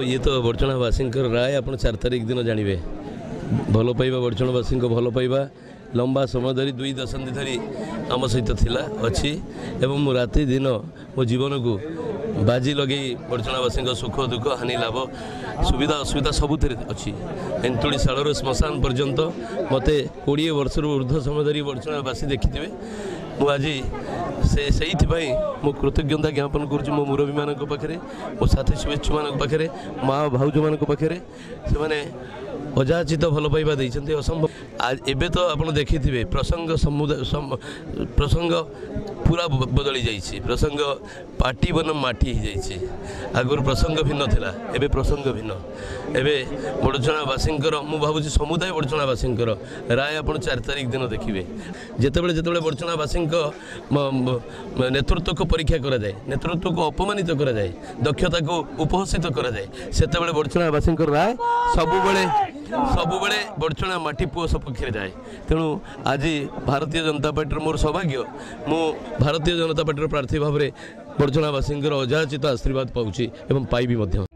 ये तो बड़चणावासी राय आप 4 तारिख दिन जानवे भल पाइबा बड़चणावासी भल पाइबा लंबा समय धरी 2 दशंधि धरी आम सहित थिला अच्छी एवं राति दिन मो जीवन को बाजी लगे बड़चणावासी सुख दुख हानि लाभ सुविधा असुविधा सबुथ अच्छी एंतुड़ी शाल श्मशान पर्यंत मत 20 वर्ष ऊर्ध्व समय धरी बड़चणावासी देखिथे मुझे से मो कृतज्ञता ज्ञापन करुँ मो मुरबी मान पाखे मो साथी शुभेच्छु मान पाखे माँ भाउज मान पाखे से अजाचित भल पाइबा देते असंभव एबे तो आप देखिथे प्रसंग प्रसंग पूरा बदली जाइए प्रसंग पार्टी बन माटी हो आगुरी प्रसंग भिन्न थिला एबे प्रसंग भिन्न एबे बड़चणावासी मु भावुँ समुदाय बड़चणावासी राय आप 4 तारिख दिन देखिए जितेबाला जितेबाला बड़चणावासी नेतृत्व को परीक्षा करा जाए नेतृत्व को अपमानित करा जाए दक्षता को उपहसित करा जाए सेतेबेले बड़चणावासी राय सबुबले बड़चणा माटी पुओ सपक्ष जाए तेणु आज भारतीय जनता पार्टी मोर सौभाग्य मु भारतीय जनता पार्टी प्रार्थी भाव में बड़चणावासी अजाचित आशीर्वाद पाऊँ एवं पाइबी।